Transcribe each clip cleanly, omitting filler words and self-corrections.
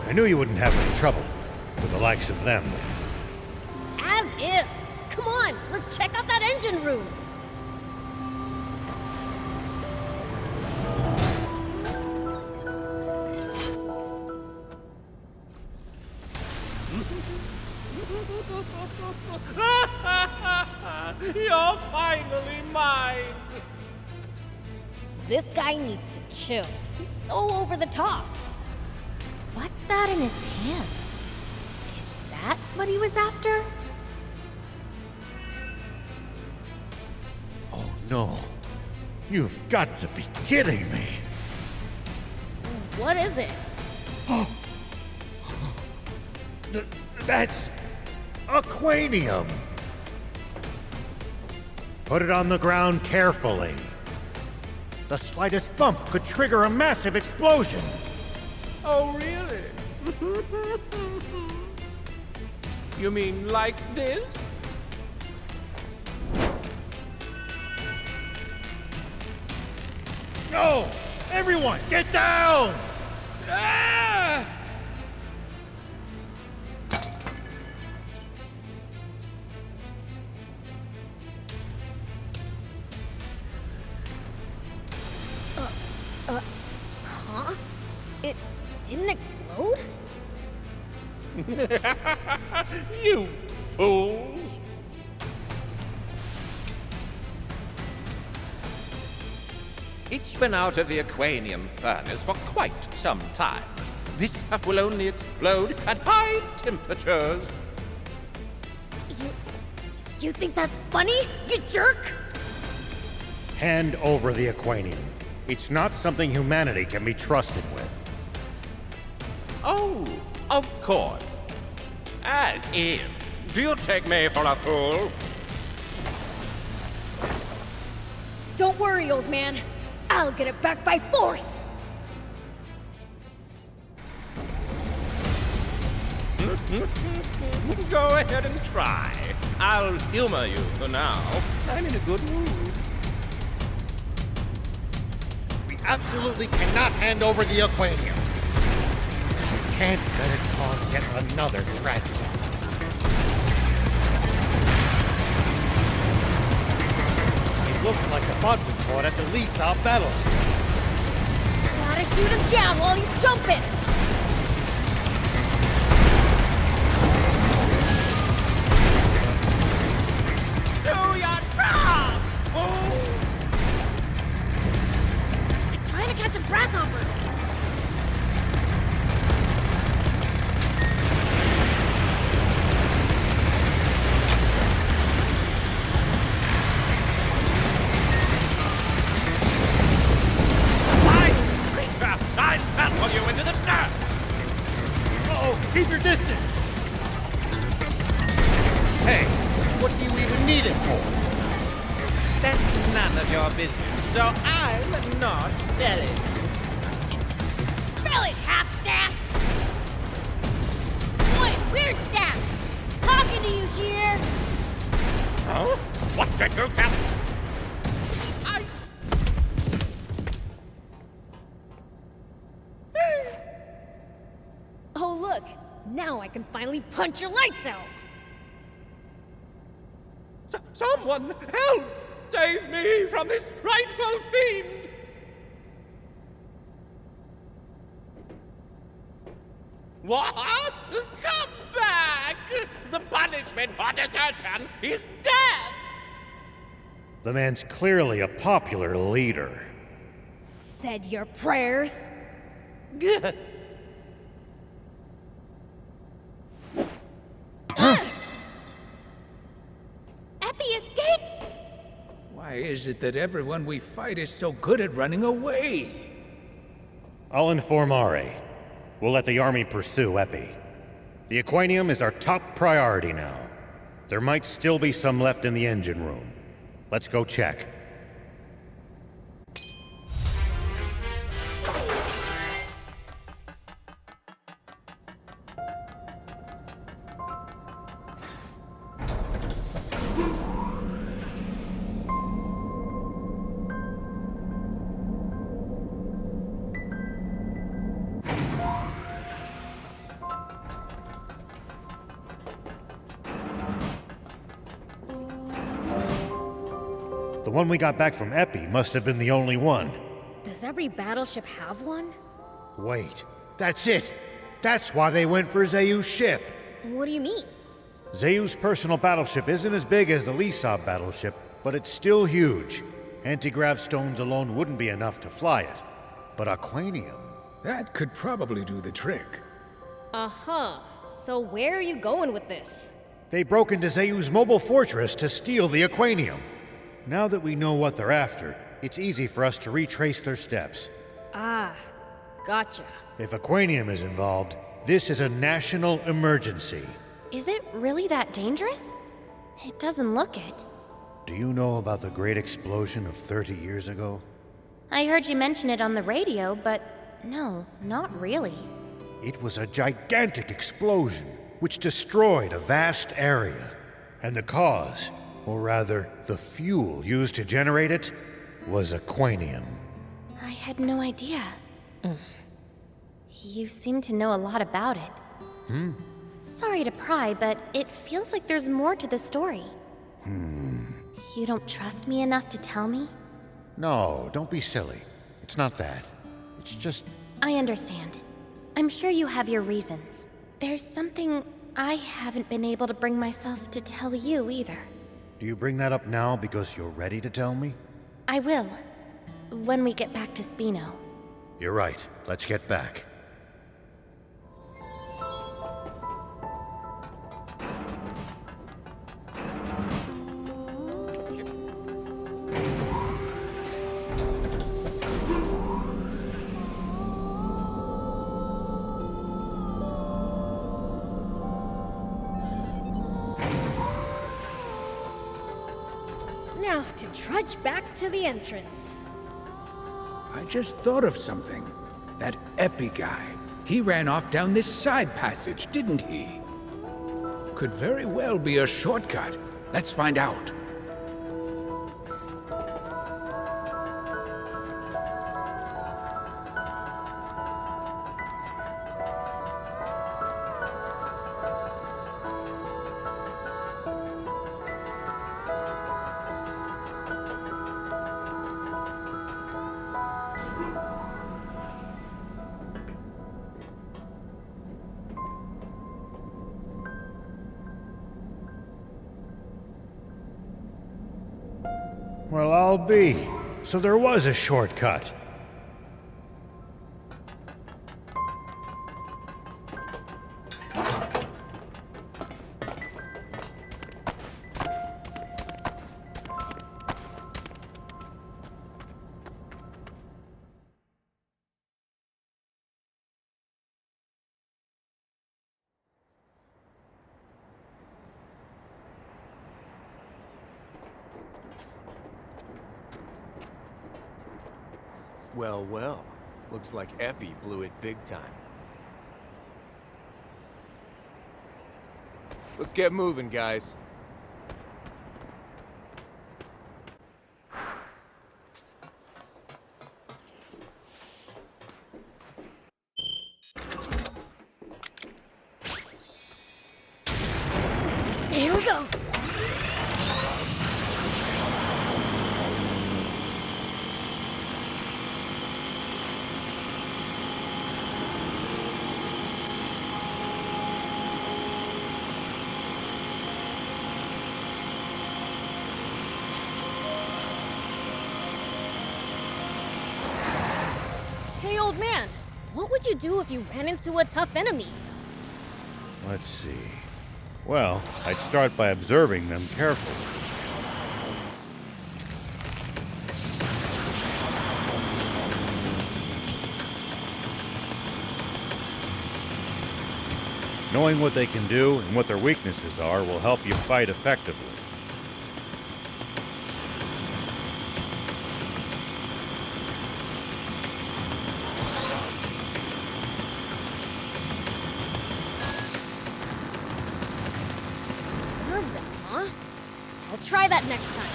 I knew you wouldn't have any trouble with the likes of them. As if! Come on, let's check out that engine room! You're finally mine! This guy needs to chill. He's so over the top. What's that in his hand? Is that what he was after? Oh no. You've got to be kidding me. What is it? That's aquanium. Put it on the ground carefully. The slightest bump could trigger a massive explosion. Oh, really? You mean like this? No! Everyone, get down! Ah! Huh? It didn't explode? You fools! It's been out of the aquanium furnace for quite some time. This stuff will only explode at high temperatures. You think that's funny, you jerk? Hand over the aquanium. It's not something humanity can be trusted with. Oh, of course. As if. Do you take me for a fool? Don't worry, old man. I'll get it back by force! Go ahead and try. I'll humor you for now. I'm in a good mood. We absolutely cannot hand over the aquanium. We can't let it cause yet another tragedy. It looks like the bot we fought at the Lisa battleship. Gotta shoot him down while he's jumping! Do your job! I'm trying to catch a grasshopper! I'll trample you into the dirt! Uh-oh, keep your distance! Hey, what do you even need it for? That's none of your business, so I'm not telling. Fill it, half-stash! Boy, weird stash! Talking to you here! Huh? What did you tell? Oh look, now I can finally punch your lights out! Someone help! Save me from this frightful fiend! What? Come back! The punishment for desertion is death! The man's clearly a popular leader. Said your prayers? Epi escaped! Why is it that everyone we fight is so good at running away? I'll inform Ari. We'll let the army pursue Epi. The aquanium is our top priority now. There might still be some left in the engine room. Let's go check. one we got back from Epi must have been the only one. Does every battleship have one? Wait, that's it! That's why they went for Zayu's ship! What do you mean? Zayu's personal battleship isn't as big as the Lisab battleship, but it's still huge. Anti-grav stones alone wouldn't be enough to fly it. But Aquanium... That could probably do the trick. Uh-huh. So where are you going with this? They broke into Zayu's mobile fortress to steal the Aquanium. Now that we know what they're after, it's easy for us to retrace their steps. Ah, gotcha. If Aquanium is involved, this is a national emergency. Is it really that dangerous? It doesn't look it. Do you know about the great explosion of 30 years ago? I heard you mention it on the radio, but no, not really. It was a gigantic explosion, which destroyed a vast area. And the cause, or rather, the fuel used to generate it, was Aquanium. I had no idea. You seem to know a lot about it. Sorry to pry, but it feels like there's more to the story. You don't trust me enough to tell me? No, don't be silly. It's not that. It's just... I understand. I'm sure you have your reasons. There's something I haven't been able to bring myself to tell you either. Do you bring that up now because you're ready to tell me? I will, when we get back to Spino. You're right. Let's get back. Now, to trudge back to the entrance. I just thought of something. That Epi guy. He ran off down this side passage, didn't he? Could very well be a shortcut. Let's find out. Well, I'll be. So there was a shortcut. Well, well. Looks like Epi blew it big time. Let's get moving, guys. Here we go. Hey, old man, what would you do if you ran into a tough enemy? Let's see. Well, I'd start by observing them carefully. Knowing what they can do and what their weaknesses are will help you fight effectively. Serve them, huh? I'll try that next time.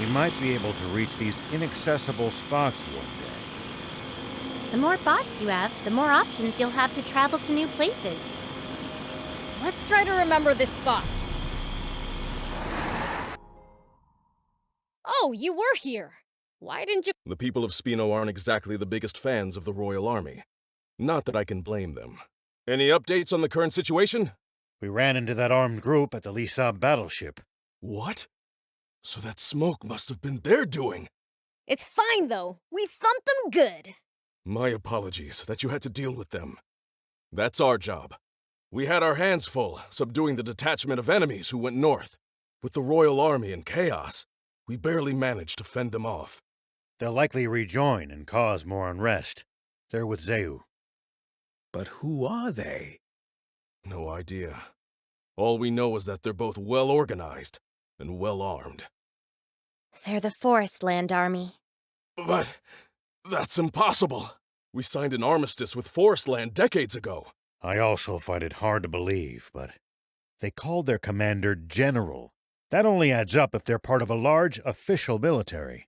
we might be able to reach these inaccessible spots one day. The more bots you have, the more options you'll have to travel to new places. Let's try to remember this spot. Oh, you were here. Why didn't you— The people of Spino aren't exactly the biggest fans of the Royal Army. Not that I can blame them. Any updates on the current situation? We ran into that armed group at the Lisa battleship. What? So that smoke must have been their doing. It's fine, though. We thumped them good. My apologies that you had to deal with them. That's our job. We had our hands full, subduing the detachment of enemies who went north. With the Royal Army in chaos, we barely managed to fend them off. They'll likely rejoin and cause more unrest. They're with Zeu. But who are they? No idea. All we know is that they're both well organized and well armed. They're the Forestland Army. But that's impossible. We signed an armistice with Forestland decades ago. I also find it hard to believe, but they called their commander General. That only adds up if they're part of a large official military.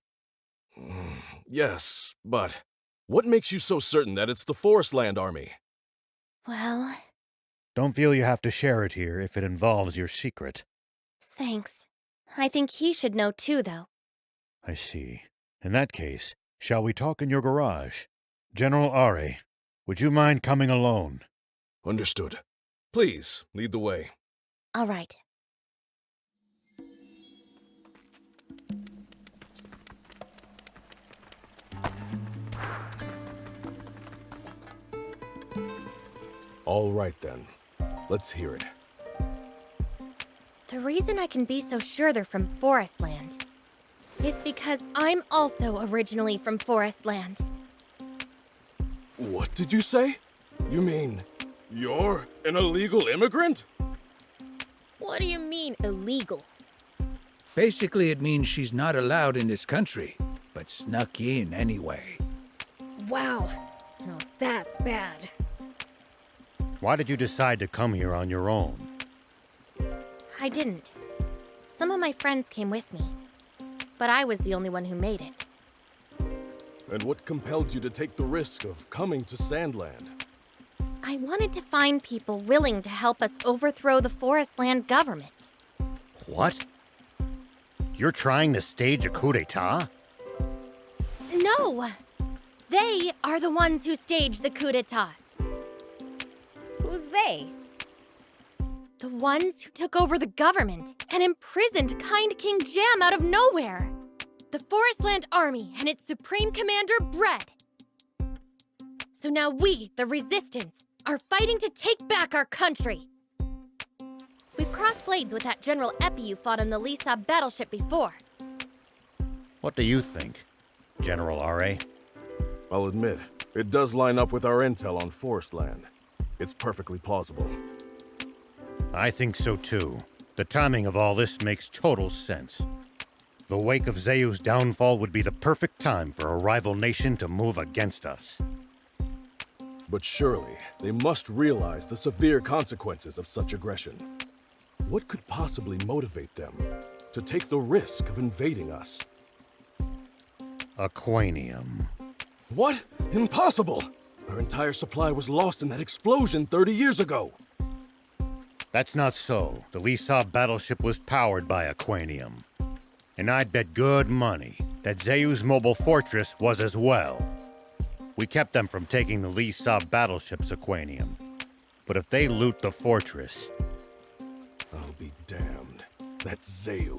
Yes, but what makes you so certain that it's the Forestland Army? Well, Don't feel you have to share it here if it involves your secret. thanks. I think he should know too, though. I see. In that case, shall we talk in your garage? General Are, would you mind coming alone? Understood. Please, lead the way. All right. All right then. Let's hear it. The reason I can be so sure they're from Forestland is because I'm also originally from Forestland. What did you say? You mean you're an illegal immigrant? What do you mean, illegal? Basically, it means she's not allowed in this country, but snuck in anyway. Wow. No, that's bad. Why did you decide to come here on your own? I didn't. Some of my friends came with me, but I was the only one who made it. And what compelled you to take the risk of coming to Sandland? I wanted to find people willing to help us overthrow the Forestland government. What? You're trying to stage a coup d'etat? No! They are the ones who staged the coup d'etat. Who's they? The ones who took over the government and imprisoned Kind King Jam out of nowhere. The Forestland Army and its Supreme Commander, Bread. So now we, the Resistance, are fighting to take back our country. We've crossed blades with that General Epi you fought on the Lisa battleship before. What do you think, General Are? I'll admit, it does line up with our intel on Forestland. It's perfectly plausible. I think so too. The timing of all this makes total sense. The wake of Zeu's downfall would be the perfect time for a rival nation to move against us. But surely, they must realize the severe consequences of such aggression. What could possibly motivate them to take the risk of invading us? Aquanium. What? Impossible! Our entire supply was lost in that explosion 30 years ago. That's not so. The Lisa battleship was powered by Aquanium. And I'd bet good money that Zeu's mobile fortress was as well. We kept them from taking the Lisa battleship's Aquanium. But if they loot the fortress... I'll be damned. That's Zeu.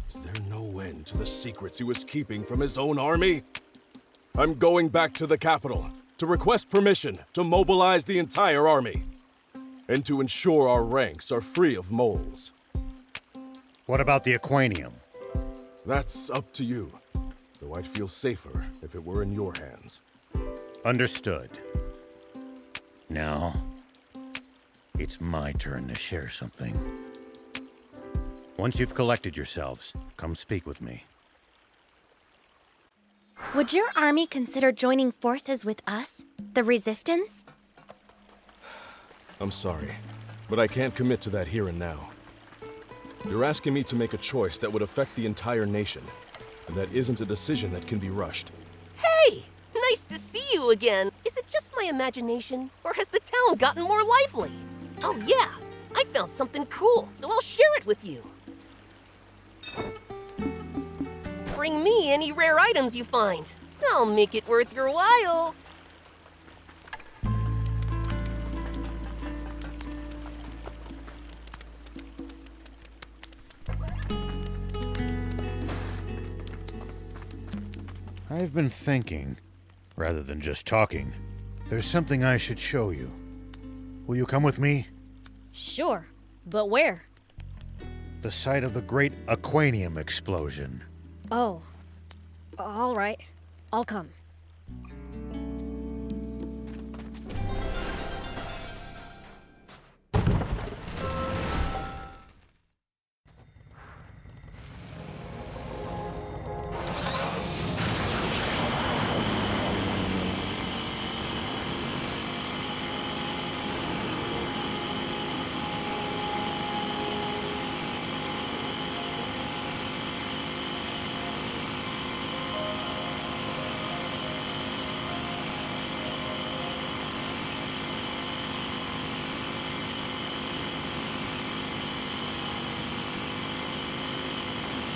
Is there no end to the secrets he was keeping from his own army? I'm going back to the capital to request permission to mobilize the entire army. And to ensure our ranks are free of moles. What about the Aquanium? That's up to you. Though I'd feel safer if it were in your hands. Understood. Now, it's my turn to share something. Once you've collected yourselves, come speak with me. Would your army consider joining forces with us, the Resistance? I'm sorry, but I can't commit to that here and now. You're asking me to make a choice that would affect the entire nation. And that isn't a decision that can be rushed. Hey! Nice to see you again! Is it just my imagination, or has the town gotten more lively? Oh yeah! I found something cool, so I'll share it with you! Bring me any rare items you find. I'll make it worth your while. I've been thinking, rather than just talking. There's something I should show you. Will you come with me? Sure, but where? The site of the great Aquanium explosion. Oh, all right. I'll come.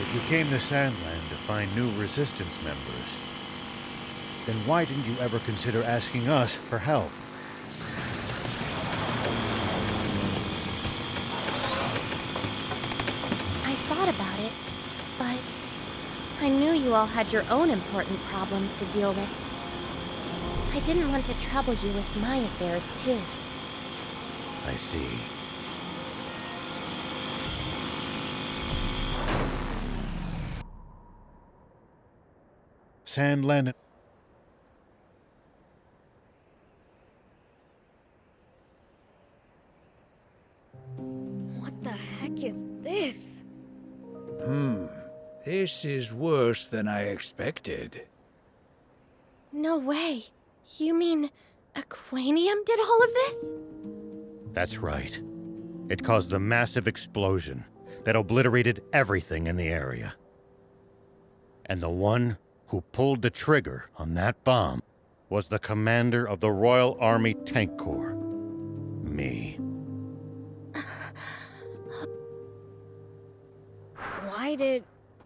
If you came to Sandland to find new Resistance members, then why didn't you ever consider asking us for help? I thought about it, but I knew you all had your own important problems to deal with. I didn't want to trouble you with my affairs, too. I see. Sandland. What the heck is this? This is worse than I expected. No way. You mean Aquanium did all of this? That's right. It caused a massive explosion that obliterated everything in the area. And the one who pulled the trigger on that bomb was the commander of the Royal Army Tank Corps. Me. Why did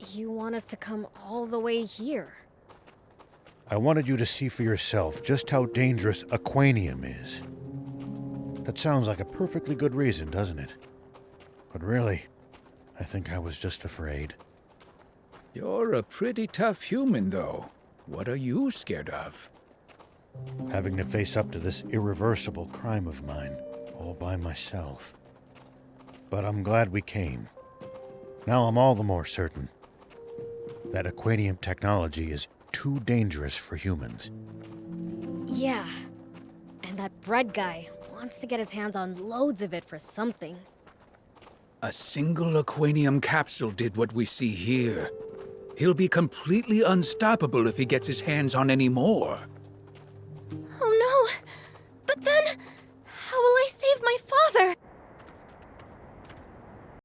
you want us to come all the way here? I wanted you to see for yourself just how dangerous Aquanium is. That sounds like a perfectly good reason, doesn't it? But really, I think I was just afraid. You're a pretty tough human, though. What are you scared of? Having to face up to this irreversible crime of mine, all by myself. But I'm glad we came. Now I'm all the more certain that Aquanium technology is too dangerous for humans. Yeah. And that bread guy wants to get his hands on loads of it for something. A single Aquanium capsule did what we see here. He'll be completely unstoppable if he gets his hands on any more.